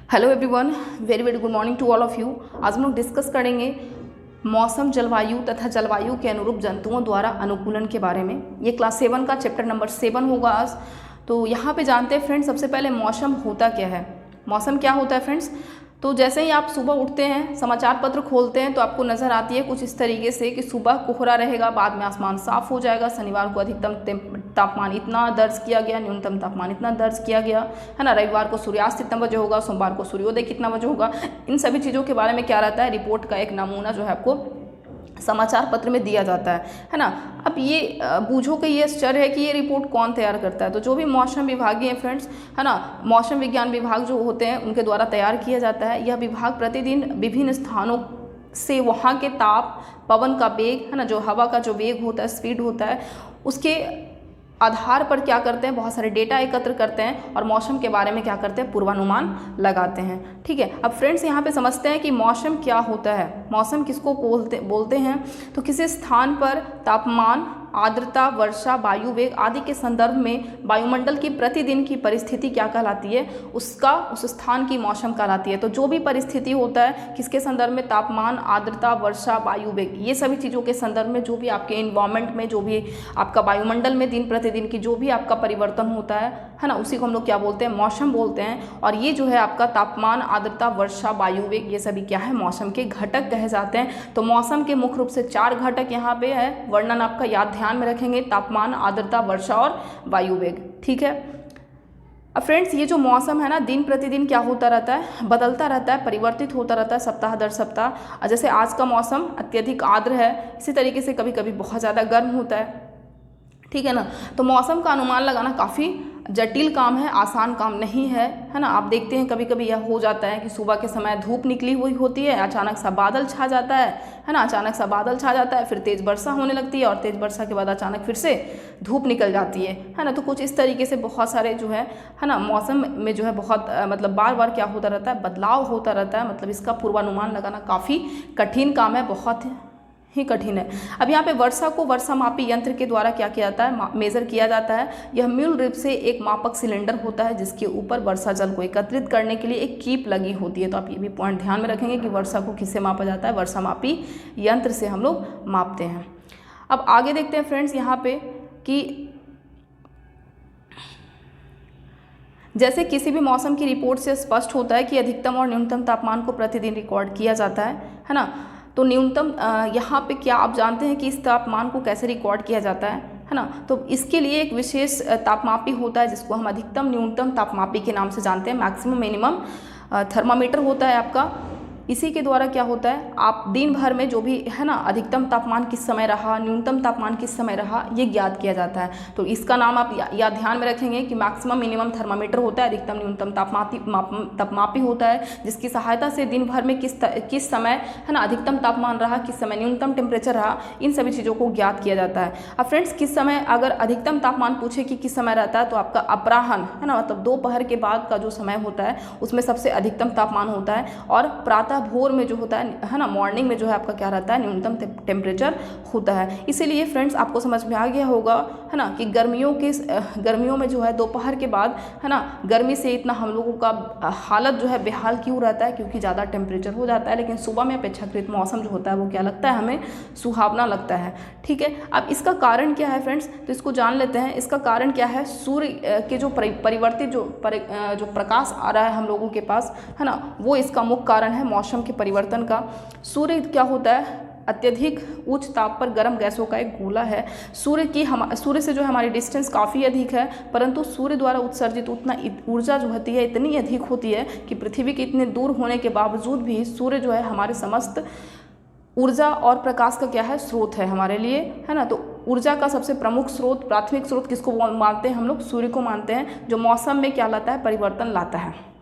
Hello everyone, very very good morning to all of you. आज हम लोग discuss करेंगे मौसम जलवायु तथा जलवायु के अनुरूप जंतुओं द्वारा अनुकूलन के बारे में। ये क्लास 7 का चैप्टर नंबर 7 होगा आज। तो यहाँ पे जानते हैं फ्रेंड्स, सबसे पहले मौसम होता क्या है। मौसम क्या होता है फ्रेंड्स, तो जैसे ही आप सुबह उठते हैं, समाचार पत्र खोलते हैं तो आपको नज़र आती है कुछ इस तरीके से कि सुबह कोहरा रहेगा, बाद में आसमान साफ हो जाएगा। शनिवार को अधिकतम तापमान इतना दर्ज किया गया, न्यूनतम तापमान इतना दर्ज किया गया, है ना। रविवार को सूर्यास्त कितना बजे होगा, सोमवार को सूर्योदय कितना बजे होगा। इन सभी चीज़ों के बारे में क्या रहता है, रिपोर्ट का एक नमूना जो है आपको समाचार पत्र में दिया जाता है ना। अब ये बूझो कि ये आश्चर्य है कि ये रिपोर्ट कौन तैयार करता है। तो जो भी मौसम विभागीय हैं फ्रेंड्स, है ना, मौसम विज्ञान विभाग जो होते हैं उनके द्वारा तैयार किया जाता है। यह विभाग प्रतिदिन विभिन्न स्थानों से वहाँ के ताप, पवन का वेग, है ना, जो हवा का जो वेग होता है, स्पीड होता है, उसके आधार पर क्या करते हैं, बहुत सारे डेटा एकत्र करते हैं और मौसम के बारे में क्या करते हैं, पूर्वानुमान लगाते हैं। ठीक है, अब फ्रेंड्स यहाँ पे समझते हैं कि मौसम क्या होता है। मौसम किसको बोलते हैं, तो किसी स्थान पर तापमान, आर्द्रता, वर्षा, वायु वेग आदि के संदर्भ में वायुमंडल की प्रतिदिन की परिस्थिति क्या कहलाती है, उसका उस स्थान की मौसम कहलाती है। तो जो भी परिस्थिति होता है किसके संदर्भ में, तापमान, आर्द्रता, वर्षा, वायु वेग, ये सभी चीज़ों के संदर्भ में जो भी आपके इन्वायरमेंट में, जो भी आपका वायुमंडल में दिन प्रतिदिन की जो भी आपका परिवर्तन होता है ना, उसी को हम लोग क्या बोलते हैं, मौसम बोलते हैं। और ये जो है आपका तापमान, आर्द्रता, वर्षा, वायु वेग, ये सभी क्या है, मौसम के घटक कहे जाते हैं। तो मौसम के मुख्य रूप से 4 घटक यहाँ पे है, वर्णन आपका याद ध्यान में रखेंगे, तापमान, आर्द्रता, वर्षा और वायु वेग। ठीक है, अब फ्रेंड्स ये जो मौसम है ना, दिन प्रतिदिन क्या होता रहता है, बदलता रहता है, परिवर्तित होता रहता है सप्ताह दर सप्ताह। जैसे आज का मौसम अत्यधिक आर्द्र है, इसी तरीके से कभी कभी बहुत ज़्यादा गर्म होता है। ठीक है ना, तो मौसम का अनुमान लगाना काफ़ी जटिल काम है, आसान काम नहीं है, है ना। आप देखते हैं कभी कभी यह हो जाता है कि सुबह के समय धूप निकली हुई होती है, अचानक सा बादल छा जाता है ना, अचानक सा बादल छा जाता है, फिर तेज़ वर्षा होने लगती है और तेज़ वर्षा के बाद अचानक फिर से धूप निकल जाती है ना। तो कुछ इस तरीके से बहुत सारे जो है ना, मौसम में जो है बहुत मतलब बार बार क्या होता रहता है, बदलाव होता रहता है। मतलब इसका पूर्वानुमान लगाना काफ़ी कठिन काम है, बहुत ही कठिन है। अब यहाँ पे वर्षा को वर्षामापी यंत्र के द्वारा क्या किया जाता है, मेज़र किया जाता है। यह मूल रूप से एक मापक सिलेंडर होता है जिसके ऊपर वर्षा जल को एकत्रित करने के लिए एक कीप लगी होती है। तो आप ये भी पॉइंट ध्यान में रखेंगे कि वर्षा को किससे मापा जाता है, वर्षामापी यंत्र से हम लोग मापते हैं। अब आगे देखते हैं फ्रेंड्स यहाँ पे कि जैसे किसी भी मौसम की रिपोर्ट से स्पष्ट होता है कि अधिकतम और न्यूनतम तापमान को प्रतिदिन रिकॉर्ड किया जाता है ना। तो न्यूनतम यहाँ पे क्या आप जानते हैं कि इस तापमान को कैसे रिकॉर्ड किया जाता है ना। तो इसके लिए एक विशेष तापमापी होता है जिसको हम अधिकतम न्यूनतम तापमापी के नाम से जानते हैं। मैक्सिमम मिनिमम थर्मामीटर होता है आपका। इसी के द्वारा क्या होता है, आप दिन भर में जो भी है ना, अधिकतम तापमान किस समय रहा, न्यूनतम तापमान किस समय रहा, ये ज्ञात किया जाता है। तो इसका नाम आप या ध्यान में रखेंगे कि मैक्सिमम मिनिमम थर्मामीटर होता है, अधिकतम न्यूनतम तापमापी होता है, जिसकी सहायता से दिन भर में किस समय है ना अधिकतम तापमान रहा, किस समय न्यूनतम टेम्परेचर रहा, इन सभी चीज़ों को ज्ञात किया जाता है। अब फ्रेंड्स किस समय अगर अधिकतम तापमान पूछे कि किस समय रहता है, तो आपका अपराह्न है ना, मतलब दोपहर के बाद का जो समय होता है उसमें सबसे अधिकतम तापमान होता है। और प्रातः भोर में जो होता है ना, मॉर्निंग में जो है आपका क्या रहता है, न्यूनतम टेम्परेचर होता है। इसीलिए फ्रेंड्स आपको समझ में आ गया होगा है ना कि गर्मियों में जो है दोपहर के बाद है ना, गर्मी से इतना हम लोगों का हालत जो है बेहाल क्यों रहता है, क्योंकि ज़्यादा टेम्परेचर हो जाता है। लेकिन सुबह में अपेक्षाकृत मौसम जो होता है वो क्या लगता है, हमें सुहावना लगता है। ठीक है, अब इसका कारण क्या है फ्रेंड्स, तो इसको जान लेते हैं। इसका कारण क्या है, सूर्य के जो परिवर्तित जो प्रकाश आ रहा है हम लोगों के पास है ना, वो इसका मुख्य कारण है मौसम के परिवर्तन का। सूर्य क्या होता है, अत्यधिक उच्च ताप पर गर्म गैसों का एक गोला है। सूर्य से जो हमारी डिस्टेंस काफ़ी अधिक है, परंतु सूर्य द्वारा उत्सर्जित उतना ऊर्जा जो होती है इतनी अधिक होती है कि पृथ्वी के इतने दूर होने के बावजूद भी सूर्य जो है हमारे समस्त ऊर्जा और प्रकाश का क्या है, स्रोत है हमारे लिए, है ना। तो ऊर्जा का सबसे प्रमुख स्रोत, प्राथमिक स्रोत किसको मानते हैं हम लोग, सूर्य को मानते हैं, जो मौसम में क्या लाता है, परिवर्तन लाता है।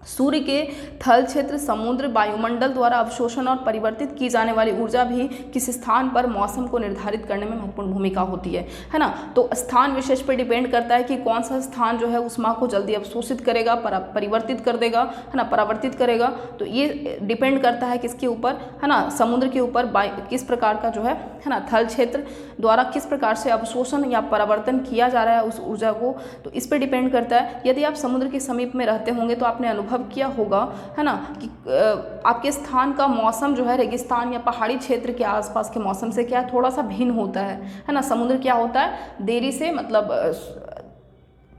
सूर्य के थल क्षेत्र, समुद्र, वायुमंडल द्वारा अवशोषण और परिवर्तित की जाने वाली ऊर्जा भी किसी स्थान पर मौसम को निर्धारित करने में महत्वपूर्ण भूमिका होती है ना। तो स्थान विशेष पर डिपेंड करता है कि कौन सा स्थान जो है ऊष्मा को जल्दी अवशोषित करेगा, परिवर्तित कर देगा, है ना, परावर्तित करेगा। तो ये डिपेंड करता है किसके ऊपर, है ना, समुद्र के ऊपर किस प्रकार का जो है ना, थल क्षेत्र द्वारा किस प्रकार से अवशोषण या परावर्तन किया जा रहा है उस ऊर्जा को, तो इस पर डिपेंड करता है। यदि आप समुद्र के समीप में रहते होंगे तो आपने अनुभव किया होगा, है ना, कि आपके स्थान का मौसम जो है रेगिस्तान या पहाड़ी क्षेत्र के आसपास के मौसम से क्या थोड़ा सा भिन्न होता है ना। समुद्र क्या होता है, देरी से मतलब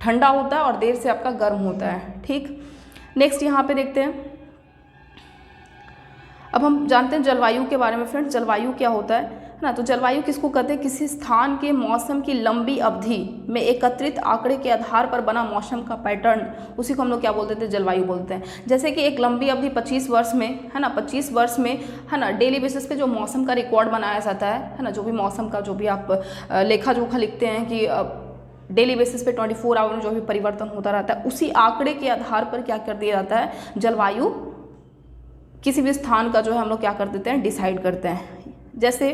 ठंडा होता है और देर से आपका गर्म होता है। ठीक, नेक्स्ट यहाँ पे देखते हैं। अब हम जानते हैं जलवायु के बारे में फ्रेंड्स। जलवायु क्या होता है ना, तो जलवायु किसको कहते हैं, किसी स्थान के मौसम की लंबी अवधि में एकत्रित आंकड़े के आधार पर बना मौसम का पैटर्न, उसी को हम लोग क्या बोलते थे, जलवायु बोलते हैं। जैसे कि एक लंबी अवधि 25 वर्ष में, है ना, 25 वर्ष में, है ना, डेली बेसिस पे जो मौसम का रिकॉर्ड बनाया जाता है ना, जो भी मौसम का जो भी आप लेखा जोखा लिखते हैं कि डेली बेसिस पे 24 आवर में जो भी परिवर्तन होता रहता है, उसी आंकड़े के आधार पर क्या कर दिया जाता है, जलवायु किसी भी स्थान का जो है हम लोग क्या कर देते हैं, डिसाइड करते हैं। जैसे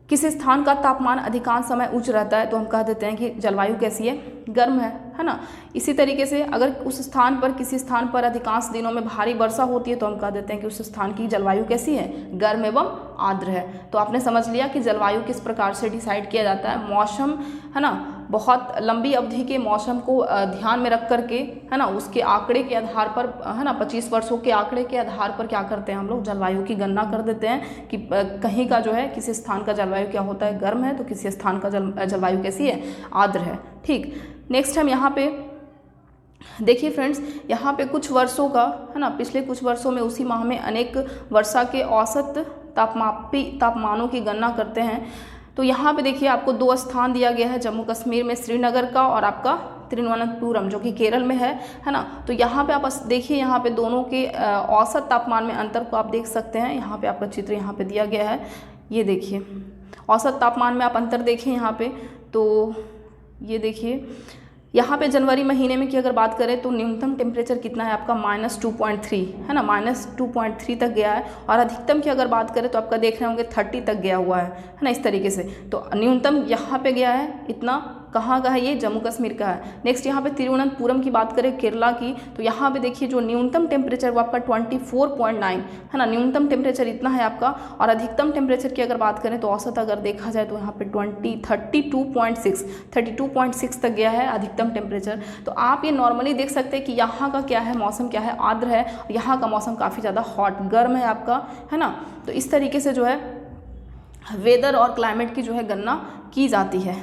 किसी स्थान का तापमान अधिकांश समय उच्च रहता है तो हम कह देते हैं कि जलवायु कैसी है, गर्म है ना। इसी तरीके से अगर उस स्थान पर, किसी स्थान पर अधिकांश दिनों में भारी वर्षा होती है तो हम कह देते हैं कि उस स्थान की जलवायु कैसी है, गर्म एवं आर्द्र है। तो आपने समझ लिया कि जलवायु किस प्रकार से डिसाइड किया जाता है। मौसम, है ना, बहुत लंबी अवधि के मौसम को ध्यान में रख करके, है ना, उसके आंकड़े के आधार पर, है ना, 25 वर्षों के आंकड़े के आधार पर क्या करते हैं हम लोग, जलवायु की गणना कर देते हैं कि कहीं का जो है, किसी स्थान का जलवायु क्या होता है, गर्म है, तो किसी स्थान का जलवायु कैसी है, आर्द्र है। ठीक, नेक्स्ट हम यहाँ पे देखिए फ्रेंड्स, यहाँ पे कुछ वर्षों का, है ना, पिछले कुछ वर्षों में उसी माह में अनेक वर्षा के औसत तापमानों की गणना करते हैं। तो यहाँ पे देखिए आपको 2 स्थान दिया गया है, जम्मू कश्मीर में श्रीनगर का और आपका तिरुवनंतपुरम जो कि केरल में है ना। तो यहाँ पे आप देखिए, यहाँ पे दोनों के औसत तापमान में अंतर को आप देख सकते हैं। यहाँ पे आपका चित्र यहाँ पे दिया गया है, ये देखिए औसत तापमान में आप अंतर देखें यहाँ पे। तो ये देखिए यहाँ पे जनवरी महीने में की अगर बात करें तो न्यूनतम टेम्परेचर कितना है आपका, -2.3, है ना, -2.3 तक गया है। और अधिकतम की अगर बात करें तो आपका देख रहे होंगे 30 तक गया हुआ है ना, इस तरीके से। तो न्यूनतम यहाँ पे गया है इतना, कहाँ का है ये, जम्मू कश्मीर का है। नेक्स्ट यहाँ पे तिरुवनंतपुरम की बात करें, केरला की, तो यहाँ पे देखिए जो न्यूनतम टेम्परेचर वो आपका 24.9, है ना, न्यूनतम टेम्परेचर इतना है आपका। और अधिकतम टेम्परेचर की अगर बात करें तो औसत अगर देखा जाए तो यहाँ पे 32.6 तक गया है अधिकतम टेम्परेचर। तो आप ये नॉर्मली देख सकते हैं कि यहाँ का क्या है, मौसम क्या है, आर्द्र है। यहाँ का मौसम काफ़ी ज़्यादा हॉट, गर्म है आपका, है ना। तो इस तरीके से जो है वेदर और क्लाइमेट की जो है गणना की जाती है।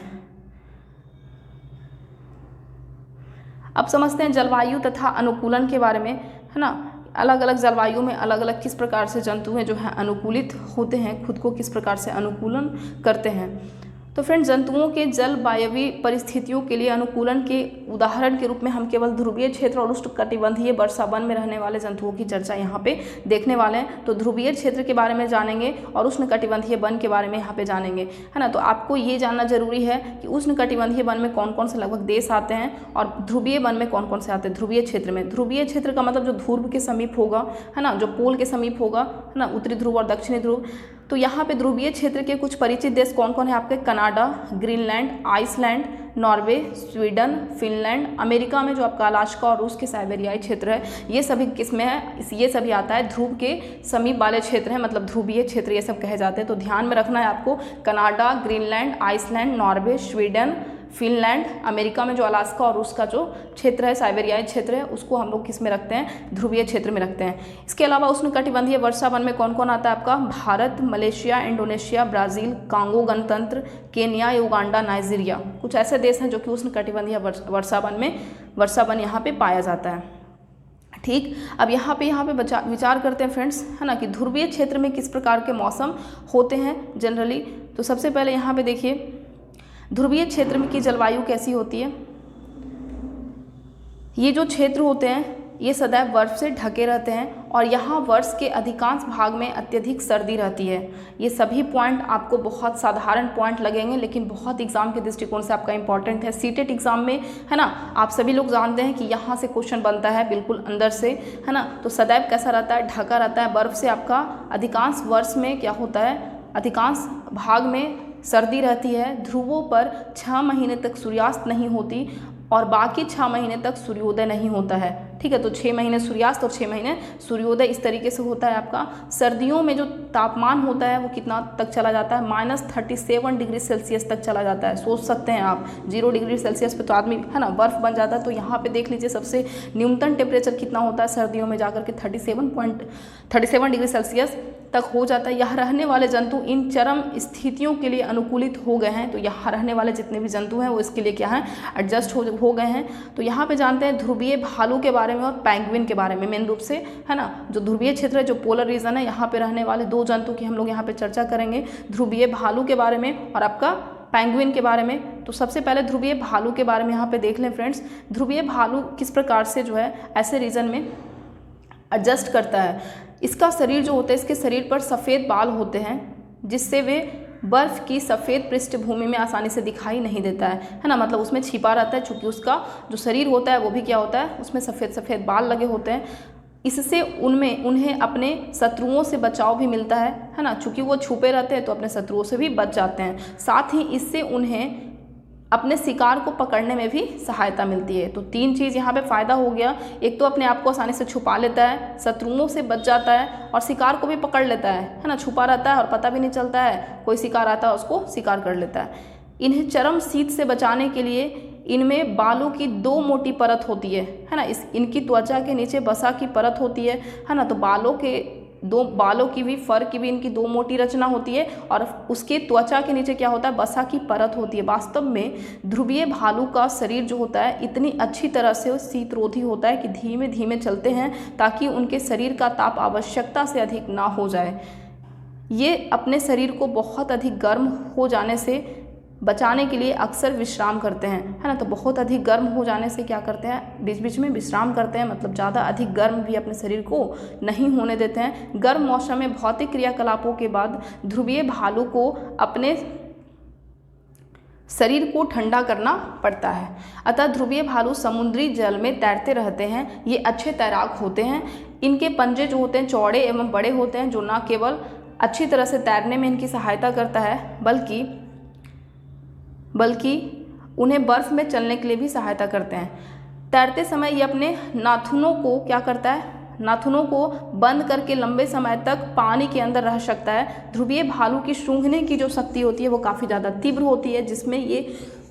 अब समझते हैं जलवायु तथा अनुकूलन के बारे में, है ना। अलग अलग जलवायु में अलग अलग किस प्रकार से जंतु हैं जो है अनुकूलित होते हैं, खुद को किस प्रकार से अनुकूलन करते हैं। तो फ्रेंड, जंतुओं के जलवायवीय परिस्थितियों के लिए अनुकूलन के उदाहरण के रूप में हम केवल ध्रुवीय क्षेत्र और उष्णकटिबंधीय वर्षा वन में रहने वाले जंतुओं की चर्चा यहाँ पे देखने वाले हैं। तो ध्रुवीय क्षेत्र के बारे में जानेंगे और उष्णकटिबंधीय वन के बारे में यहाँ पे जानेंगे, है ना। तो आपको ये जानना जरूरी है कि उष्णकटिबंधीय वन में कौन कौन से लगभग देश आते हैं और ध्रुवीय वन में कौन कौन से आते हैं। ध्रुवीय क्षेत्र में, ध्रुवीय क्षेत्र का मतलब जो ध्रुव के समीप होगा, है ना, जो पोल के समीप होगा, है ना, उत्तरी ध्रुव और दक्षिणी ध्रुव। तो यहाँ पे ध्रुवीय क्षेत्र के कुछ परिचित देश कौन कौन है आपके, Canada, Greenland, Iceland, Norway, Sweden, Finland. America में जो आपका अलास्का और रूस के साइबेरियाई क्षेत्र है, ये सभी किसमें है, ये सभी आता है ध्रुव के समीप वाले क्षेत्र हैं, मतलब ध्रुवीय क्षेत्र ये सब कहे जाते हैं। तो ध्यान में रखना है आपको, Canada, Greenland, Iceland, Norway, Sweden, Finland. America में जो अलास्का और रूस का जो क्षेत्र है, साइबेरियाई क्षेत्र है, उसको हम लोग किस में रखते हैं, ध्रुवीय क्षेत्र में रखते हैं। इसके अलावा उष्णकटिबंधीय वर्षा वन में कौन कौन आता है आपका, Bharat, Malaysia, Indonesia, Brazil, Congo गणतंत्र, केन्या, युगांडा, नाइजीरिया। कुछ ऐसे देश हैं जो कि उष्णकटिबंधीय वर्षा वन यहाँ पे पाया जाता है। ठीक, अब यहाँ पे विचार करते हैं फ्रेंड्स, है ना, कि ध्रुवीय क्षेत्र में किस प्रकार के मौसम होते हैं जनरली। तो सबसे पहले यहाँ पे देखिए ध्रुवीय क्षेत्र में की जलवायु कैसी होती है। ये जो क्षेत्र होते हैं ये सदैव बर्फ से ढके रहते हैं और यहाँ वर्ष के अधिकांश भाग में अत्यधिक सर्दी रहती है। ये सभी पॉइंट आपको बहुत साधारण पॉइंट लगेंगे, लेकिन बहुत एग्जाम के दृष्टिकोण से आपका इंपॉर्टेंट है। सीटेट एग्जाम में, है ना, आप सभी लोग जानते हैं कि यहाँ से क्वेश्चन बनता है बिल्कुल अंदर से, है ना। तो सदैव कैसा रहता है, ढका रहता है बर्फ से। आपका अधिकांश वर्ष में क्या होता है, अधिकांश भाग में सर्दी रहती है। ध्रुवों पर 6 महीने तक सूर्यास्त नहीं होती और बाकी 6 महीने तक सूर्योदय नहीं होता है। ठीक है। तो 6 महीने सूर्यास्त और 6 महीने सूर्योदय इस तरीके से होता है आपका। सर्दियों में जो तापमान होता है वो कितना तक चला जाता है, -37 डिग्री सेल्सियस तक चला जाता है। सोच सकते हैं आप 0 डिग्री सेल्सियस पे तो आदमी है ना बर्फ़ बन जाता है। तो यहाँ पे देख लीजिए सबसे न्यूनतम टेम्परेचर कितना होता है सर्दियों में जाकर के 37 डिग्री सेल्सियस तक हो जाता है। यहाँ रहने वाले जंतु इन चरम स्थितियों के लिए अनुकूलित हो गए हैं। तो यहाँ रहने वाले जितने भी जंतु हैं वो इसके लिए क्या है, एडजस्ट हो गए हैं। तो यहाँ पे जानते हैं ध्रुवीय भालू के बारे में और पेंगुइन के बारे में, मेन रूप से है ना। जो ध्रुवीय क्षेत्र है, जो पोलर रीजन है, यहाँ पे रहने वाले 2 जंतु की हम लोग यहाँ पे चर्चा करेंगे, ध्रुवीय भालू के बारे में और आपका पेंगुइन के बारे में। तो सबसे पहले ध्रुवीय भालू के बारे में यहाँ पे देख लें फ्रेंड्स। ध्रुवीय भालू किस प्रकार से जो है ऐसे रीजन में एडजस्ट करता है। इसका शरीर जो होता है, इसके शरीर पर सफ़ेद बाल होते हैं जिससे वे बर्फ़ की सफ़ेद पृष्ठभूमि में आसानी से दिखाई नहीं देता है ना। मतलब उसमें छिपा रहता है, चूँकि उसका जो शरीर होता है वो भी क्या होता है, उसमें सफ़ेद सफ़ेद बाल लगे होते हैं। इससे उन्हें अपने शत्रुओं से बचाव भी मिलता है ना। चूँकि वो छुपे रहते हैं तो अपने शत्रुओं से भी बच जाते हैं। साथ ही इससे उन्हें अपने शिकार को पकड़ने में भी सहायता मिलती है। तो 3 चीज़ यहाँ पे फ़ायदा हो गया। एक तो अपने आप को आसानी से छुपा लेता है, शत्रुओं से बच जाता है और शिकार को भी पकड़ लेता है ना। छुपा रहता है और पता भी नहीं चलता है, कोई शिकार आता है उसको शिकार कर लेता है। इन्हें चरम शीत से बचाने के लिए इनमें बालों की 2 मोटी परत होती है ना। इनकी त्वचा के नीचे वसा की परत होती है ना। तो बालों की भी, फर की भी इनकी 2 मोटी रचना होती है और उसके त्वचा के नीचे क्या होता है, वसा की परत होती है। वास्तव में ध्रुवीय भालू का शरीर जो होता है इतनी अच्छी तरह से शीतरोधी होता है कि धीमे धीमे चलते हैं ताकि उनके शरीर का ताप आवश्यकता से अधिक ना हो जाए। ये अपने शरीर को बहुत अधिक गर्म हो जाने से बचाने के लिए अक्सर विश्राम करते हैं, है ना। तो बहुत अधिक गर्म हो जाने से क्या करते हैं, बीच बीच में विश्राम करते हैं, मतलब ज़्यादा अधिक गर्म भी अपने शरीर को नहीं होने देते हैं। गर्म मौसम में भौतिक क्रियाकलापों के बाद ध्रुवीय भालू को अपने शरीर को ठंडा करना पड़ता है। अतः ध्रुवीय भालू समुद्री जल में तैरते रहते हैं। ये अच्छे तैराक होते हैं। इनके पंजे जो होते हैं चौड़े एवं बड़े होते हैं, जो न केवल अच्छी तरह से तैरने में इनकी सहायता करता है बल्कि उन्हें बर्फ़ में चलने के लिए भी सहायता करते हैं। तैरते समय ये अपने नाखूनों को क्या करता है, नाखूनों को बंद करके लंबे समय तक पानी के अंदर रह सकता है। ध्रुवीय भालू की सूंघने की जो शक्ति होती है वो काफ़ी ज़्यादा तीव्र होती है, जिसमें ये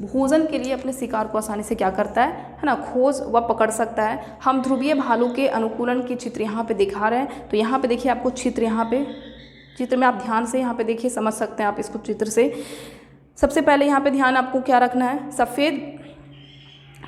भोजन के लिए अपने शिकार को आसानी से क्या करता है ना, खोज व पकड़ सकता है। हम ध्रुवीय भालू के अनुकूलन की चित्र यहाँ पे दिखा रहे हैं। तो यहाँ पे देखिए आपको चित्र में आप ध्यान से यहाँ पे देखिए, समझ सकते हैं आप इसको चित्र से। सबसे पहले यहाँ पे ध्यान आपको क्या रखना है, सफ़ेद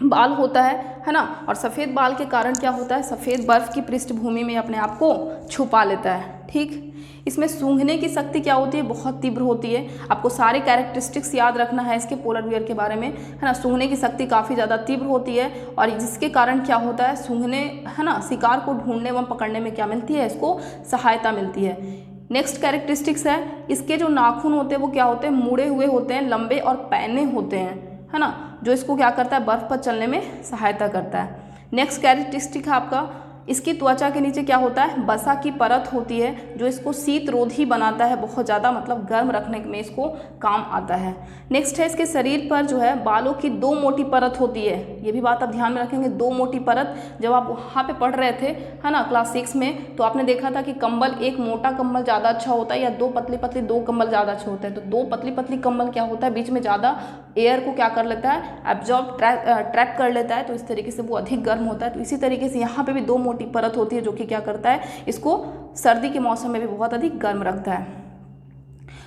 बाल होता है ना। और सफ़ेद बाल के कारण क्या होता है, सफ़ेद बर्फ़ की पृष्ठभूमि में अपने आप को छुपा लेता है। ठीक, इसमें सूंघने की शक्ति क्या होती है, बहुत तीव्र होती है। आपको सारे कैरेक्टरिस्टिक्स याद रखना है इसके पोलर बियर के बारे में, है ना। सूंघने की शक्ति काफ़ी ज़्यादा तीव्र होती है और जिसके कारण क्या होता है, सूंघने, है ना, शिकार को ढूंढने व पकड़ने में क्या मिलती है, इसको सहायता मिलती है। नेक्स्ट कैरेक्टरिस्टिक्स है, इसके जो नाखून होते हैं वो क्या होते हैं, मुड़े हुए होते हैं, लंबे और पैने होते हैं, है ना, जो इसको क्या करता है, बर्फ़ पर चलने में सहायता करता है। नेक्स्ट कैरेक्टरिस्टिक है आपका, इसकी त्वचा के नीचे क्या होता है, वसा की परत होती है, जो इसको शीतरोधी बनाता है, बहुत ज़्यादा मतलब गर्म रखने में इसको काम आता है। नेक्स्ट है, इसके शरीर पर जो है बालों की 2 मोटी परत होती है। ये भी बात आप ध्यान में रखेंगे, 2 मोटी परत। जब आप वहाँ पे पढ़ रहे थे, है ना, क्लास 6 में, तो आपने देखा था कि कंबल, एक मोटा कंबल ज़्यादा अच्छा होता है या 2 पतली पतली 2 कंबल ज़्यादा अच्छे होते हैं। तो 2 पतली पतली कंबल क्या होता है, बीच में ज़्यादा एयर को क्या कर लेता है, एब्जॉर्ब ट्रैप कर लेता है। तो इस तरीके से वो अधिक गर्म होता है। तो इसी तरीके से यहाँ पर भी 2 मोटी परत होती है, जो कि क्या करता है, इसको सर्दी के मौसम में भी बहुत अधिक गर्म रखता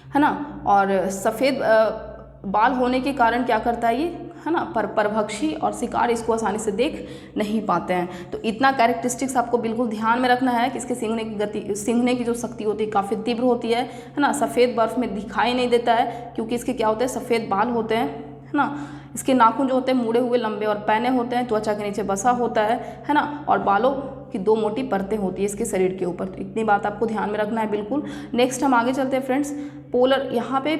है ना। और सफ़ेद बाल होने के कारण क्या करता है ये, है ना, परभक्षी और शिकार इसको आसानी से देख नहीं पाते हैं। तो इतना कैरेक्टरिस्टिक्स आपको बिल्कुल ध्यान में रखना है कि इसके सींघने की जो शक्ति होती है काफ़ी तीव्र होती है ना। सफ़ेद बर्फ़ में दिखाई नहीं देता है क्योंकि इसके क्या होते हैं, सफ़ेद बाल होते हैं, है ना। इसके नाखून जो होते हैं मुड़े हुए, लंबे और पैने होते हैं। त्वचा के नीचे वसा होता है ना। और बालों की 2 मोटी परतें होती है इसके शरीर के ऊपर। तो इतनी बात आपको ध्यान में रखना है बिल्कुल। नेक्स्ट हम आगे चलते हैं फ्रेंड्स। यहाँ पे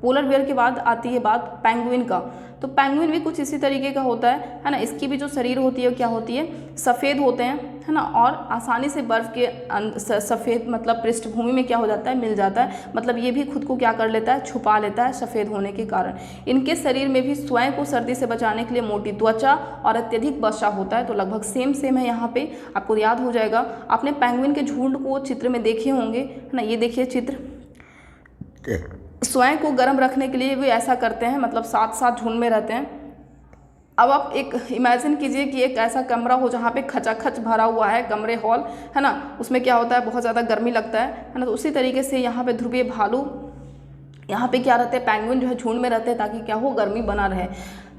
पोलर बियर के बाद आती है बात पेंगुइन का। तो पेंगुइन भी कुछ इसी तरीके का होता है ना। इसकी भी जो शरीर होती है क्या होती है, सफ़ेद होते हैं, है ना, और आसानी से बर्फ़ के सफ़ेद मतलब पृष्ठभूमि में क्या हो जाता है, मिल जाता है। मतलब ये भी खुद को क्या कर लेता है, छुपा लेता है सफ़ेद होने के कारण। इनके शरीर में भी स्वयं को सर्दी से बचाने के लिए मोटी त्वचा और अत्यधिक वसा होता है। तो लगभग सेम है यहाँ पे, आपको याद हो जाएगा। आपने पेंगुइन के झुंड को चित्र में देखे होंगे, है ना। ये देखिए चित्र, स्वयं को गर्म रखने के लिए वे ऐसा करते हैं, मतलब साथ साथ झुंड में रहते हैं। अब आप एक इमेजिन कीजिए कि एक ऐसा कमरा हो जहाँ पे खचाखच भरा हुआ है, कमरे हॉल, है ना, उसमें क्या होता है, बहुत ज़्यादा गर्मी लगता है ना। तो उसी तरीके से यहाँ पे ध्रुवीय भालू, यहाँ पे क्या रहते हैं, पेंगुइन जो है झुंड में रहते हैं ताकि क्या हो, गर्मी बना रहे।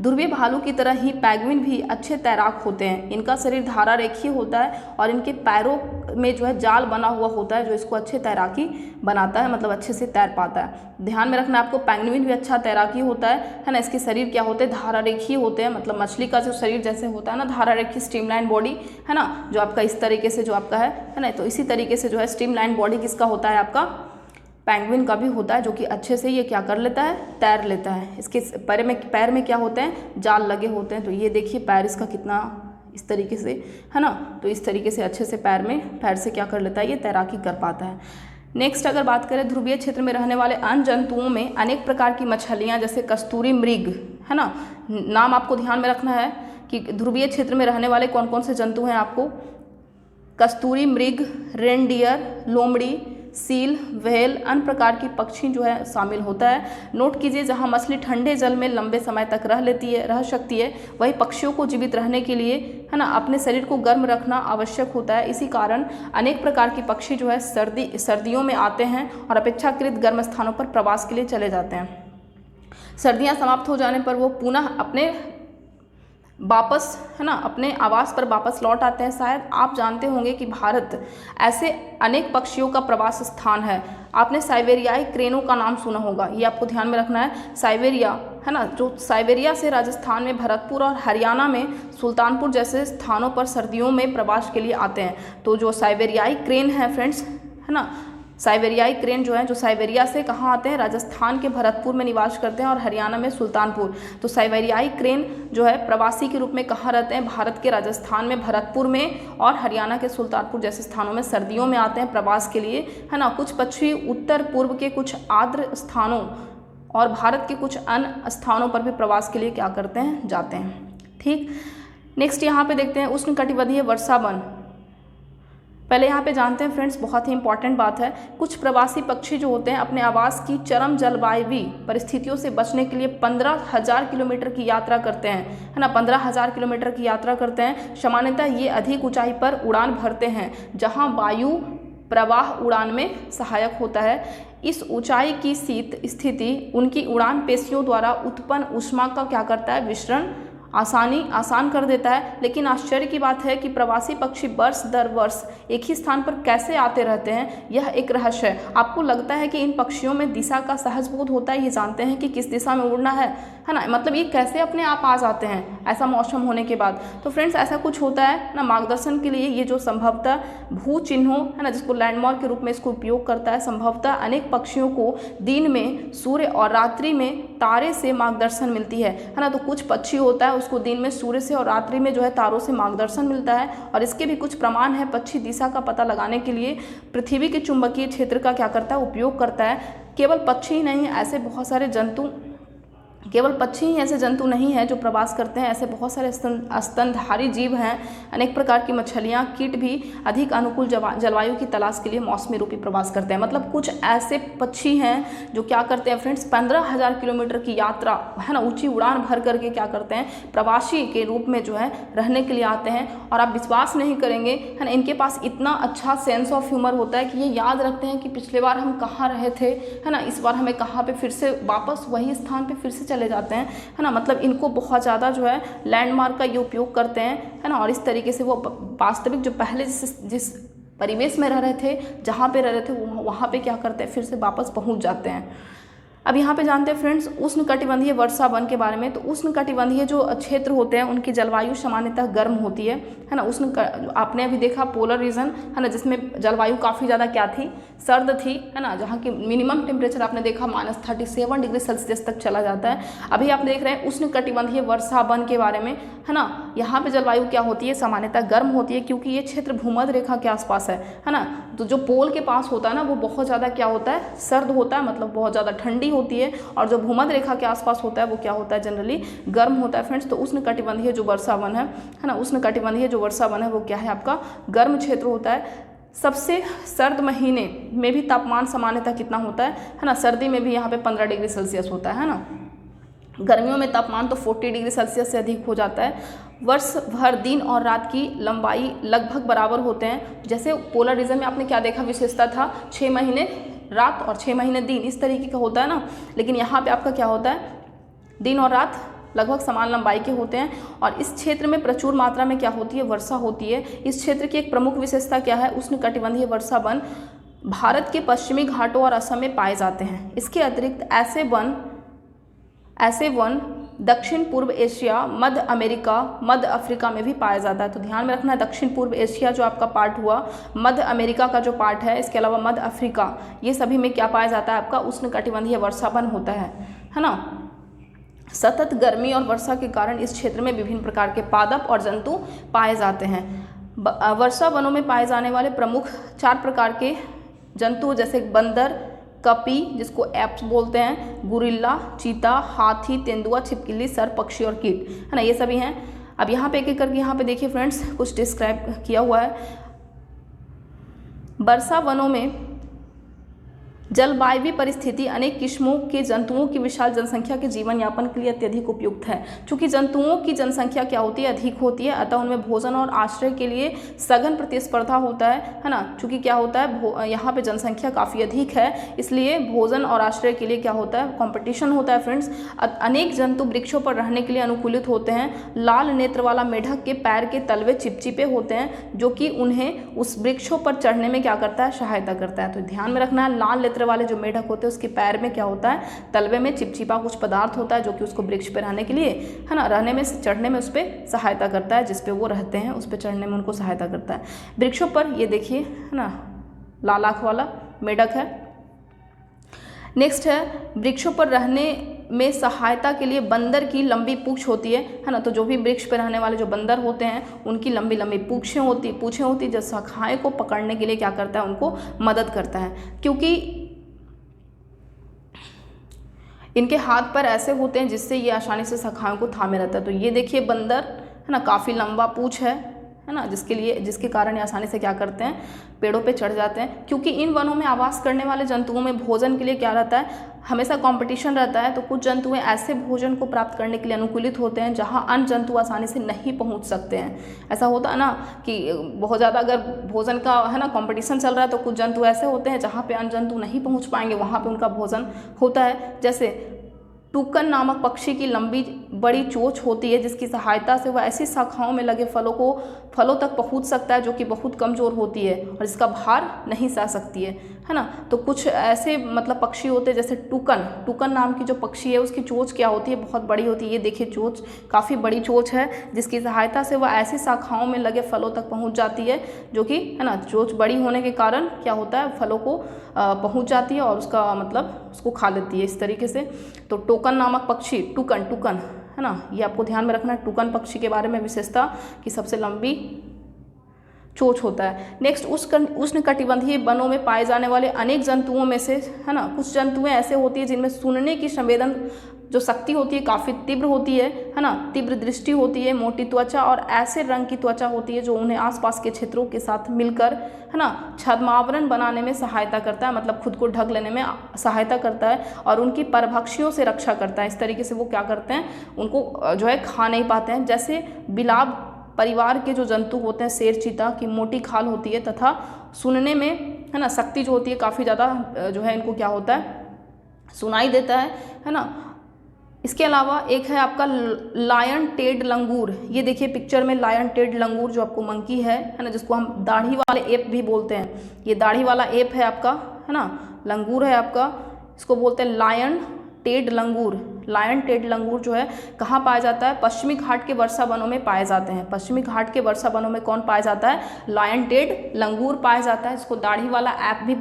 ध्रुवीय भालू की तरह ही पेंगुइन भी अच्छे तैराक होते हैं। इनका शरीर धारा रेखीय होता है और इनके पैरों में जो है जाल बना हुआ होता है जो इसको अच्छे तैराकी बनाता है, मतलब अच्छे से तैर पाता है। ध्यान में रखना आपको, पेंगुइन भी अच्छा तैराकी होता है ना। इसके शरीर क्या होते हैं, धारा रेखीय होते हैं, मतलब मछली का जो शरीर जैसे होता है ना, धारा रेखीय स्ट्रीमलाइन बॉडी, है ना, जो आपका इस तरीके से जो आपका है ना। तो इसी तरीके से जो है स्ट्रीमलाइन बॉडी किसका होता है, आपका पेंगुइन का भी होता है, जो कि अच्छे से ये क्या कर लेता है, तैर लेता है। इसके पैर में क्या होते हैं, जाल लगे होते हैं। तो ये देखिए पैर इसका कितना इस तरीके से, है ना। तो इस तरीके से अच्छे से पैर से क्या कर लेता है, ये तैराकी कर पाता है। नेक्स्ट अगर बात करें, ध्रुवीय क्षेत्र में रहने वाले अन्य जंतुओं में अनेक प्रकार की मछलियाँ जैसे कस्तूरी मृग, है ना, नाम आपको ध्यान में रखना है कि ध्रुवीय क्षेत्र में रहने वाले कौन कौन से जंतु हैं आपको, कस्तूरी मृग, रेनडियर, लोमड़ी, सील, व्हेल, अन्य प्रकार की पक्षी जो है शामिल होता है। नोट कीजिए, जहाँ मछली ठंडे जल में लंबे समय तक रह सकती है, वही पक्षियों को जीवित रहने के लिए, है ना, अपने शरीर को गर्म रखना आवश्यक होता है। इसी कारण अनेक प्रकार की पक्षी जो है सर्दियों में आते हैं और अपेक्षाकृत गर्म स्थानों पर प्रवास के लिए चले जाते हैं। सर्दियाँ समाप्त हो जाने पर वो पुनः अपने वापस, है ना, अपने आवास पर वापस लौट आते हैं। शायद आप जानते होंगे कि भारत ऐसे अनेक पक्षियों का प्रवास स्थान है। आपने साइबेरियाई क्रेनों का नाम सुना होगा, ये आपको ध्यान में रखना है। साइबेरिया, है ना, जो साइबेरिया से राजस्थान में भरतपुर और हरियाणा में सुल्तानपुर जैसे स्थानों पर सर्दियों में प्रवास के लिए आते हैं। तो जो साइबेरियाई क्रेन है फ्रेंड्स, है ना, साइबेरियाई क्रेन जो है, जो साइबेरिया से कहाँ आते हैं, राजस्थान के भरतपुर में निवास करते हैं और हरियाणा में सुल्तानपुर। तो साइबेरियाई क्रेन जो है प्रवासी के रूप में कहाँ रहते हैं, भारत के राजस्थान में भरतपुर में और हरियाणा के सुल्तानपुर जैसे स्थानों में सर्दियों में आते हैं प्रवास के लिए, है ना। कुछ पक्षी उत्तर पूर्व के कुछ आर्द्र स्थानों और भारत के कुछ अन्य स्थानों पर भी प्रवास के लिए क्या करते हैं, जाते हैं। ठीक, नेक्स्ट यहाँ पे देखते हैं उष्णकटिबंधीय वर्षा वन। पहले यहाँ पे जानते हैं फ्रेंड्स, बहुत ही इंपॉर्टेंट बात है, कुछ प्रवासी पक्षी जो होते हैं अपने आवास की चरम जलवायु परिस्थितियों से बचने के लिए 15,000 किलोमीटर की यात्रा करते हैं, है ना, 15,000 किलोमीटर की यात्रा करते हैं। सामान्यतः ये अधिक ऊंचाई पर उड़ान भरते हैं जहाँ वायु प्रवाह उड़ान में सहायक होता है। इस ऊंचाई की शीत स्थिति उनकी उड़ान पेशियों द्वारा उत्पन्न ऊष्मा का क्या करता है, विसरण आसान कर देता है। लेकिन आश्चर्य की बात है कि प्रवासी पक्षी वर्ष दर वर्ष एक ही स्थान पर कैसे आते रहते हैं, यह एक रहस्य है। आपको लगता है कि इन पक्षियों में दिशा का सहज बोध होता है, ये जानते हैं कि किस दिशा में उड़ना है ना, मतलब ये कैसे अपने आप आ जाते हैं ऐसा मौसम होने के बाद। तो फ्रेंड्स ऐसा कुछ होता है ना, मार्गदर्शन के लिए ये जो संभवतः भू चिन्हों, है ना, जिसको लैंडमार्क के रूप में इसको उपयोग करता है। संभवतः अनेक पक्षियों को दिन में सूर्य और रात्रि में तारे से मार्गदर्शन मिलती है ना। तो कुछ पक्षी होता है उसको दिन में सूर्य से और रात्रि में जो है तारों से मार्गदर्शन मिलता है। और इसके भी कुछ प्रमाण है। पक्षी दिशा का पता लगाने के लिए पृथ्वी के चुंबकीय क्षेत्र का क्या करता है, उपयोग करता है। केवल पक्षी ही नहीं, ऐसे बहुत सारे जंतु, केवल पक्षी ही ऐसे जंतु नहीं हैं जो प्रवास करते हैं, ऐसे बहुत सारे स्तनधारी जीव हैं। अनेक प्रकार की मछलियाँ, कीट भी अधिक अनुकूल जलवायु की तलाश के लिए मौसमी रूपी प्रवास करते हैं। मतलब कुछ ऐसे पक्षी हैं जो क्या करते हैं फ्रेंड्स, 15,000 किलोमीटर की यात्रा, है ना, ऊंची उड़ान भर करके क्या करते हैं, प्रवासी के रूप में जो है रहने के लिए आते हैं। और आप विश्वास नहीं करेंगे, है ना, इनके पास इतना अच्छा सेंस ऑफ ह्यूमर होता है कि ये याद रखते हैं कि पिछले बार हम कहाँ रहे थे, है ना, इस बार हमें कहाँ पे फिर से वापस वही स्थान पे फिर से चले जाते हैं, है ना। मतलब इनको बहुत ज़्यादा जो है लैंडमार्क का ये उपयोग करते हैं, है ना। और इस तरीके से वो वास्तविक जो पहले जिस परिवेश में रह रहे थे, जहाँ पे रह रहे थे, वहाँ पे क्या करते हैं, फिर से वापस पहुँच जाते हैं। अब यहाँ पे जानते हैं फ्रेंड्स उष्णकटिबंधीय वर्षा वन के बारे में। तो उष्णकटिबंधीय जो क्षेत्र होते हैं उनकी जलवायु सामान्यतः गर्म होती है ना। आपने अभी देखा पोलर रीजन है ना, जिसमें जलवायु काफ़ी ज़्यादा क्या थी, सर्द थी है ना, जहाँ की मिनिमम टेम्परेचर आपने देखा -37 डिग्री सेल्सियस तक चला जाता है। अभी आप देख रहे हैं उष्णकटिबंधीय वर्षा वन के बारे में है ना। यहाँ पे जलवायु क्या होती है, सामान्यतः गर्म होती है, क्योंकि ये क्षेत्र भूमध्य रेखा के आसपास है ना। तो जो पोल के पास होता है ना वो बहुत ज़्यादा क्या होता है, सर्द होता है, मतलब बहुत ज़्यादा ठंडी होती है। और जो भूमध्य रेखा के आसपास होता है वो क्या होता है, जनरली गर्म होता है फ्रेंड्स। तो उष्णकटिबंधीय जो वर्षा वन है ना, उष्णकटिबंधीय जो वर्षा वन है वो क्या है, आपका गर्म क्षेत्र होता है। सबसे सर्द महीने में भी तापमान सामान्यतः कितना होता है ना, सर्दी में भी यहाँ पे 15 डिग्री सेल्सियस होता है ना। गर्मियों में तापमान तो 40 डिग्री सेल्सियस से अधिक हो जाता है। वर्ष भर दिन और रात की लंबाई लगभग बराबर होते हैं। जैसे पोलर रीजन में आपने क्या देखा, विशेषता था 6 महीने रात और 6 महीने दिन, इस तरीके का होता है ना। लेकिन यहाँ पे आपका क्या होता है, दिन और रात लगभग समान लंबाई के होते हैं। और इस क्षेत्र में प्रचुर मात्रा में क्या होती है, वर्षा होती है। इस क्षेत्र की एक प्रमुख विशेषता क्या है, उष्णकटिबंधीय वर्षा वन भारत के पश्चिमी घाटों और असम में पाए जाते हैं। इसके अतिरिक्त ऐसे वन दक्षिण पूर्व एशिया, मध्य अमेरिका, मध्य अफ्रीका में भी पाया जाता है। तो ध्यान में रखना है, दक्षिण पूर्व एशिया जो आपका पार्ट हुआ, मध्य अमेरिका का जो पार्ट है, इसके अलावा मध्य अफ्रीका, ये सभी में क्या पाया जाता है, आपका उष्णकटिबंधीय वर्षा वन होता है ना। सतत गर्मी और वर्षा के कारण इस क्षेत्र में विभिन्न प्रकार के पादप और जंतु पाए जाते हैं। वर्षा वनों में पाए जाने वाले प्रमुख 4 प्रकार के जंतु जैसे बंदर, कपी जिसको एप्स बोलते हैं, गुरिल्ला, चीता, हाथी, तेंदुआ, छिपकली, सर्प, पक्षी और कीट है ना, ये सभी हैं। अब यहाँ पे एक एक करके यहाँ पे देखिए फ्रेंड्स कुछ डिस्क्राइब किया हुआ है। वर्षा वनों में जलवायु परिस्थिति अनेक किस्मों के जंतुओं की विशाल जनसंख्या के जीवन यापन के लिए अत्यधिक उपयुक्त है। चूंकि जंतुओं की जनसंख्या क्या होती है, अधिक होती है, अतः उनमें भोजन और आश्रय के लिए सघन प्रतिस्पर्धा होता है ना। चूंकि क्या होता है, यहाँ पे जनसंख्या काफ़ी अधिक है, इसलिए भोजन और आश्रय के लिए क्या होता है, कंपटीशन होता है फ्रेंड्स। अनेक जंतु वृक्षों पर रहने के लिए अनुकूलित होते हैं। लाल नेत्र वाला मेढक के पैर के तलवे चिपचिपे होते हैं, जो कि उन्हें उस वृक्षों पर चढ़ने में क्या करता है, सहायता करता है। तो ध्यान में रखना है, लाल नेत्र वाले जो मेढक होते हैं उसके पैर में क्या होता है, तलवे में चिपचिपा कुछ पदार्थ होता है, जो कि उसको वृक्ष पे रहने के लिए है ना, रहने में, चढ़ने में उस पर सहायता करता है, जिस पे वो रहते हैं उस पे चढ़ने में उनको सहायता करता है। वृक्षों पर ये देखिए है ना, लाल आँख वाला मेढक है। नेक्स्ट है, वृक्षों पर रहने में सहायता के लिए बंदर की लंबी पूंछ होती है ना। तो जो भी वृक्ष पर रहने वाले जो बंदर होते हैं उनकी लंबी लंबी पूंछें होती जो शाखाएं को पकड़ने के लिए क्या करता है, उनको मदद करता है। क्योंकि इनके हाथ पर ऐसे होते हैं जिससे ये आसानी से शाखाओं को थामे रहता है। तो ये देखिए बंदर है ना, काफ़ी लंबा पूंछ है ना, जिसके कारण ये आसानी से क्या करते हैं, पेड़ों पे चढ़ जाते हैं। क्योंकि इन वनों में आवास करने वाले जंतुओं में भोजन के लिए क्या रहता है, हमेशा कंपटीशन रहता है। तो कुछ जंतु ऐसे भोजन को प्राप्त करने के लिए अनुकूलित होते हैं जहां अन्य जंतु आसानी से नहीं पहुंच सकते हैं। ऐसा होता है ना कि बहुत ज़्यादा अगर भोजन का है ना कंपटीशन चल रहा है, तो कुछ जंतु ऐसे होते हैं जहाँ पे अन्य जंतु नहीं पहुँच पाएंगे, वहाँ पर उनका भोजन होता है। जैसे टूकन नामक पक्षी की लंबी बड़ी चोंच होती है, जिसकी सहायता से वह ऐसी शाखाओं में लगे फलों तक पहुंच सकता है जो कि बहुत कमज़ोर होती है और इसका भार नहीं सह सकती है ना। तो कुछ ऐसे मतलब पक्षी होते हैं, जैसे टूकन नाम की जो पक्षी है उसकी चोंच क्या होती है, बहुत बड़ी होती है। ये देखिए चोंच, काफ़ी बड़ी चोंच है, जिसकी सहायता से वह ऐसी शाखाओं में लगे फलों तक पहुँच जाती है, जो कि है ना, चोंच बड़ी होने के कारण क्या होता है, फलों को पहुँच जाती है और उसका मतलब उसको खा लेती है इस तरीके से। तो टोकन नामक पक्षी, टूकन है ना, ये आपको ध्यान में रखना है। टूकन पक्षी के बारे में विशेषता कि सबसे लंबी चोंच होता है। नेक्स्ट, उष्णकटिबंधीय वनों में पाए जाने वाले अनेक जंतुओं में से है ना, कुछ जंतुएं ऐसे होती है जिनमें सुनने की संवेदन जो शक्ति होती है काफ़ी तीव्र होती है ना, तीव्र दृष्टि होती है, मोटी त्वचा और ऐसे रंग की त्वचा होती है जो उन्हें आसपास के क्षेत्रों के साथ मिलकर है ना छद्मावरण बनाने में सहायता करता है, मतलब खुद को ढक लेने में सहायता करता है और उनकी परभक्षियों से रक्षा करता है। इस तरीके से वो क्या करते हैं, उनको जो है खा नहीं पाते हैं। जैसे बिलाव परिवार के जो जंतु होते हैं, शेर, चीता की मोटी खाल होती है तथा सुनने में है ना शक्ति जो होती है काफ़ी ज़्यादा जो है इनको क्या होता है, सुनाई देता है ना। इसके अलावा एक है आपका लायन टेड लंगूर। ये देखिए पिक्चर में लायन टेड लंगूर जो आपको मंकी है ना, जिसको हम दाढ़ी वाले एप भी बोलते हैं। ये दाढ़ी वाला एप है आपका है ना, लंगूर है आपका, इसको बोलते हैं लायन टेड लंगूर, लायन टेड लंगूर जो है कहाँ पाया जाता है? पश्चिमी घाट के वर्षा वनों में पाए जाते हैं। पश्चिमी घाट के वर्षा वनों में कौन पाया जाता है? लायन टेड लंगूर पाया जाता है। इसको दाढ़ी वाला ऐप भी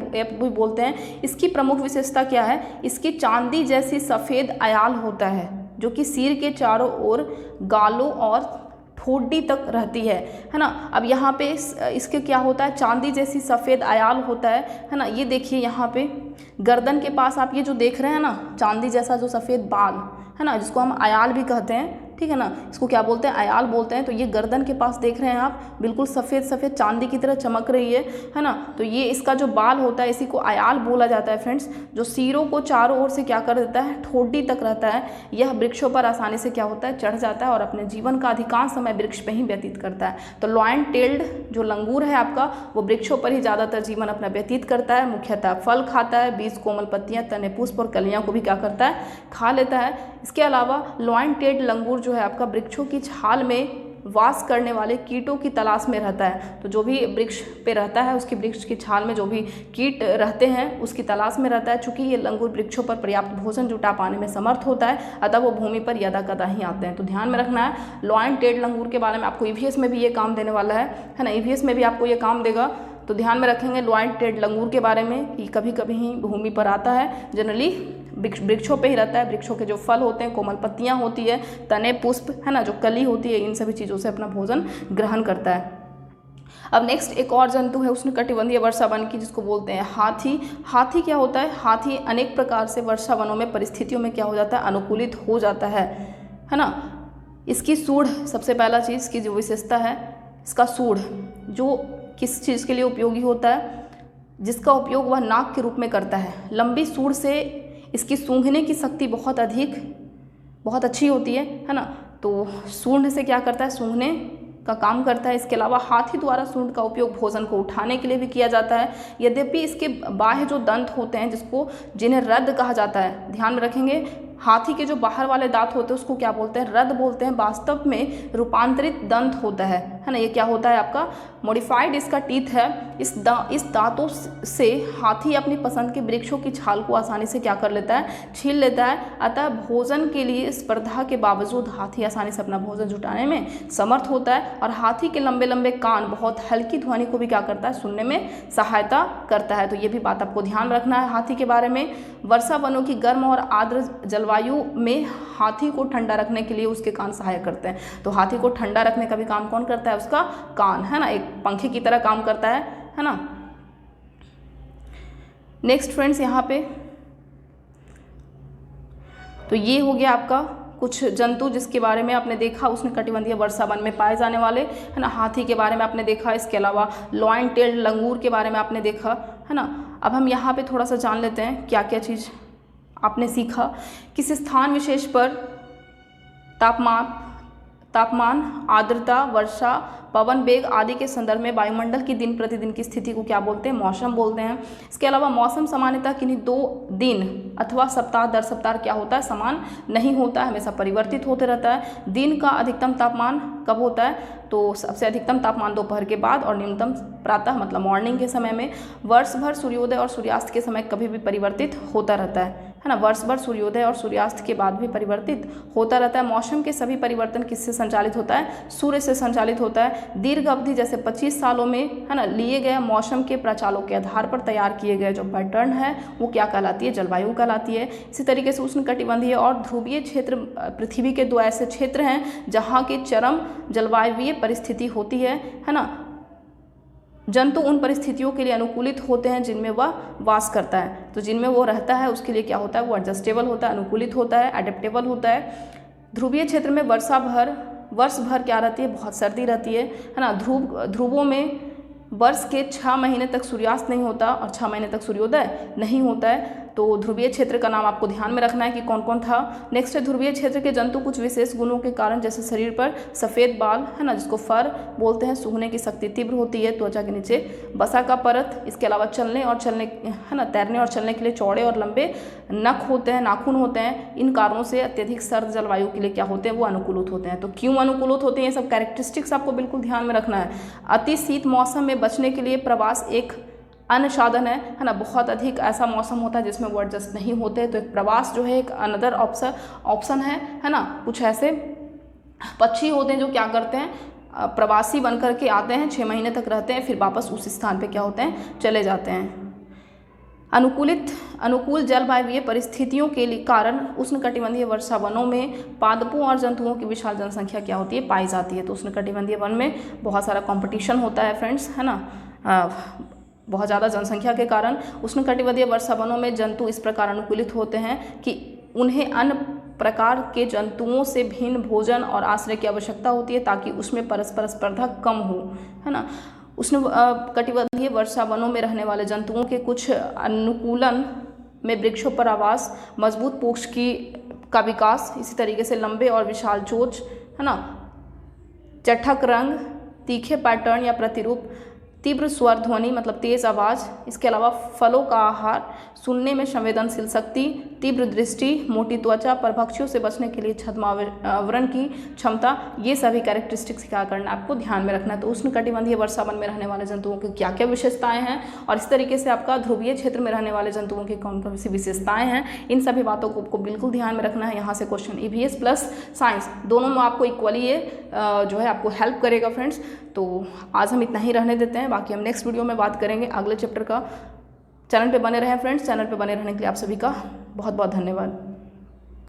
बोलते हैं। इसकी प्रमुख विशेषता क्या है? इसकी चांदी जैसी सफ़ेद अयाल होता है जो कि सिर के चारों ओर गालों और ठोडी तक रहती है ना। अब यहाँ पे इसके क्या होता है? चांदी जैसी सफ़ेद अयाल होता है ना। ये देखिए यहाँ पे गर्दन के पास आप ये जो देख रहे हैं ना, चांदी जैसा जो सफ़ेद बाल है ना, जिसको हम अयाल भी कहते हैं, ठीक है ना, इसको क्या बोलते हैं? अयाल बोलते हैं। तो ये गर्दन के पास देख रहे हैं आप, बिल्कुल सफ़ेद सफ़ेद चांदी की तरह चमक रही है ना। तो ये इसका जो बाल होता है इसी को अयाल बोला जाता है फ्रेंड्स, जो सिरों को चारों ओर से क्या कर देता है? ठोडी तक रहता है। यह वृक्षों पर आसानी से क्या होता है? चढ़ जाता है और अपने जीवन का अधिकांश समय वृक्ष पे ही व्यतीत करता है। तो लायन टेल्ड जो लंगूर है आपका, वो वृक्षों पर ही ज़्यादातर जीवन अपना व्यतीत करता है। मुख्यतः फल खाता है, बीज, कोमल पत्तियाँ, तने, पुष्प और कलियाँ को भी क्या करता है? खा लेता है। इसके अलावा लायन टेल्ड लंगूर जो है आपका वृक्षों की छाल में वास करने वाले कीटों की तलाश में रहता है। तो जो भी वृक्ष पे रहता है उसकी वृक्ष की छाल में जो भी कीट रहते हैं उसकी तलाश में रहता है। चूँकि ये लंगूर वृक्षों पर पर्याप्त भोजन जुटा पाने में समर्थ होता है, अतः वो भूमि पर यदा कदा ही आते हैं। तो ध्यान में रखना है। लायन टेल्ड लंगूर के बारे में आपको ईवीएस में भी ये काम देने वाला है ना, ईवीएस में भी आपको ये काम देगा। तो ध्यान में रखेंगे लायन टेल्ड लंगूर के बारे में कि कभी कभी ही भूमि पर आता है, जनरली वृक्षों पे ही रहता है। वृक्षों के जो फल होते हैं, कोमल पत्तियां होती है, तने, पुष्प है ना, जो कली होती है, इन सभी चीज़ों से अपना भोजन ग्रहण करता है। अब नेक्स्ट एक और जंतु है उष्णकटिबंधीय वर्षा वन की, जिसको बोलते हैं हाथी। हाथी क्या होता है? हाथी अनेक प्रकार से वर्षा वनों में परिस्थितियों में क्या हो जाता है? अनुकूलित हो जाता है ना। इसकी सूंड, सबसे पहला चीज़ की जो विशेषता है, इसका सूंड जो किस चीज़ के लिए उपयोगी होता है? जिसका उपयोग वह नाक के रूप में करता है। लंबी सूंड से इसकी सूंघने की शक्ति बहुत अच्छी होती है ना। तो सूंड से क्या करता है? सूंघने का काम करता है। इसके अलावा हाथी द्वारा सूंड का उपयोग भोजन को उठाने के लिए भी किया जाता है। यद्यपि इसके बाह्य जो दंत होते हैं जिन्हें रद कहा जाता है, ध्यान में रखेंगे, हाथी के जो बाहर वाले दांत होते हैं उसको क्या बोलते हैं? रद बोलते हैं। वास्तव में रूपांतरित दंत होता है ना। ये क्या होता है आपका? मॉडिफाइड इसका टीथ है। इस दांतों से हाथी अपनी पसंद के वृक्षों की छाल को आसानी से क्या कर लेता है? छील लेता है। अतः भोजन के लिए स्पर्धा के बावजूद हाथी आसानी से अपना भोजन जुटाने में समर्थ होता है। और हाथी के लंबे लंबे कान बहुत हल्की ध्वनि को भी क्या करता है? सुनने में सहायता करता है। तो ये भी बात आपको ध्यान रखना है हाथी के बारे में। वर्षा वनों की गर्म और आर्द्र जलवायु में हाथी को ठंडा रखने के लिए उसके कान सहायक करते हैं। तो हाथी को ठंडा रखने का भी काम कौन करता है? उसका कान, है ना, एक पंखे की तरह काम करता है ना। नेक्स्ट फ्रेंड्स, यहाँ पे तो ये हो गया आपका कुछ जंतु जिसके बारे में आपने देखा उष्णकटिबंधीय वर्षा वन में पाए जाने वाले, है ना। हाथी के बारे में आपने देखा, इसके अलावा लायन टेल्ड लंगूर के बारे में आपने देखा, है ना। अब हम यहाँ पे थोड़ा सा जान लेते हैं क्या क्या चीज़ आपने सीखा। किस स्थान विशेष पर तापमान, आर्द्रता, वर्षा, पवन वेग आदि के संदर्भ में वायुमंडल की दिन प्रतिदिन की स्थिति को क्या बोलते हैं? मौसम बोलते हैं। इसके अलावा मौसम सामान्यतः किन्हीं 2 दिन अथवा सप्ताह दर सप्ताह क्या होता है? समान नहीं होता है, हमेशा परिवर्तित होते रहता है। दिन का अधिकतम तापमान कब होता है? तो सबसे अधिकतम तापमान दोपहर के बाद और न्यूनतम प्रातः मतलब मॉर्निंग के समय में। वर्ष भर सूर्योदय और सूर्यास्त के समय कभी भी परिवर्तित होता रहता है ना। वर्ष भर सूर्योदय और सूर्यास्त के बाद भी परिवर्तित होता रहता है। मौसम के सभी परिवर्तन किससे संचालित होता है? सूर्य से संचालित होता है। दीर्घ अवधि जैसे 25 सालों में, है ना, लिए गए मौसम के प्रचालों के आधार पर तैयार किए गए जो पैटर्न है वो क्या कहलाती है? जलवायु कहलाती है। इसी तरीके से उष्णकटिबंधीय और ध्रुवीय क्षेत्र पृथ्वी के 2 ऐसे क्षेत्र हैं जहाँ की चरम जलवायुवीय परिस्थिति होती है ना। जंतु उन परिस्थितियों के लिए अनुकूलित होते हैं जिनमें वह वास करता है। तो जिनमें वो रहता है उसके लिए क्या होता है? वो एडजस्टेबल होता है, अनुकूलित होता है, एडेप्टेबल होता है। ध्रुवीय क्षेत्र में वर्ष भर क्या रहती है? बहुत सर्दी रहती है ना। ध्रुवों में वर्ष के 6 महीने तक सूर्यास्त नहीं होता और 6 महीने तक सूर्योदय नहीं होता है। तो ध्रुवीय क्षेत्र का नाम आपको ध्यान में रखना है कि कौन कौन था। नेक्स्ट है ध्रुवीय क्षेत्र के जंतु कुछ विशेष गुणों के कारण, जैसे शरीर पर सफ़ेद बाल, है ना, जिसको फर बोलते हैं, सूंघने की शक्ति तीव्र होती है, त्वचा के नीचे बसा का परत। इसके अलावा तैरने और चलने के लिए चौड़े और लंबे नख होते हैं, नाखून होते हैं। इन कारणों से अत्यधिक सर्द जलवायु के लिए क्या होते हैं? वो अनुकूलित होते हैं। तो क्यों अनुकूलित होते हैं? ये सब कैरेक्टरिस्टिक्स आपको बिल्कुल ध्यान में रखना है। अति शीत मौसम में बचने के लिए प्रवास एक अन्न साधन है ना, बहुत अधिक ऐसा मौसम होता है जिसमें वो एडजस्ट नहीं होते, तो एक प्रवास जो है एक अनदर ऑप्शन है ना। कुछ ऐसे पक्षी होते हैं जो क्या करते हैं, प्रवासी बन कर के आते हैं, 6 महीने तक रहते हैं, फिर वापस उस स्थान पे क्या होते हैं, चले जाते हैं। अनुकूल जलवायु परिस्थितियों के कारण उष्णकटिबंधीय वर्षा वनों में पादपों और जंतुओं की विशाल जनसंख्या क्या होती है, पाई जाती है। तो उष्णकटिबंधीय वन में बहुत सारा कंपटीशन होता है फ्रेंड्स, है ना। बहुत ज़्यादा जनसंख्या के कारण उष्णकटिबंधीय वर्षा वनों में जंतु इस प्रकार अनुकूलित होते हैं कि उन्हें अन्य प्रकार के जंतुओं से भिन्न भोजन और आश्रय की आवश्यकता होती है, ताकि उसमें परस्पर स्पर्धा कम हो, है ना। उष्णकटिबंधीय वर्षा वनों में रहने वाले जंतुओं के कुछ अनुकूलन में वृक्षों पर आवास, मजबूत पूंछ का विकास, इसी तरीके से लंबे और विशाल चोंच, है ना, चटक रंग, तीखे पैटर्न या प्रतिरूप, तीव्र स्वर ध्वनि मतलब तेज आवाज़, इसके अलावा फलों का आहार, सुनने में संवेदनशील शक्ति, तीव्र दृष्टि, मोटी त्वचा, परभक्षियों से बचने के लिए छद्म आवरण की क्षमता, ये सभी कैरेक्टरिस्टिक्स क्या करना है, आपको ध्यान में रखना है। तो उष्णकटिबंधीय वर्षा वन में रहने वाले जंतुओं की क्या क्या विशेषताएं हैं, और इस तरीके से आपका ध्रुवीय क्षेत्र में रहने वाले जंतुओं की कौन कौन सी विशेषताएं हैं, इन सभी बातों को आपको बिल्कुल ध्यान में रखना है। यहाँ से क्वेश्चन EVS प्लस साइंस दोनों में आपको इक्वली ये जो है आपको हेल्प करेगा फ्रेंड्स। तो आज हम इतना ही रहने देते हैं, बाकी हम नेक्स्ट वीडियो में बात करेंगे अगले चैप्टर का। चैनल पे बने रहें फ्रेंड्स, चैनल पे बने रहने के लिए आप सभी का बहुत बहुत धन्यवाद।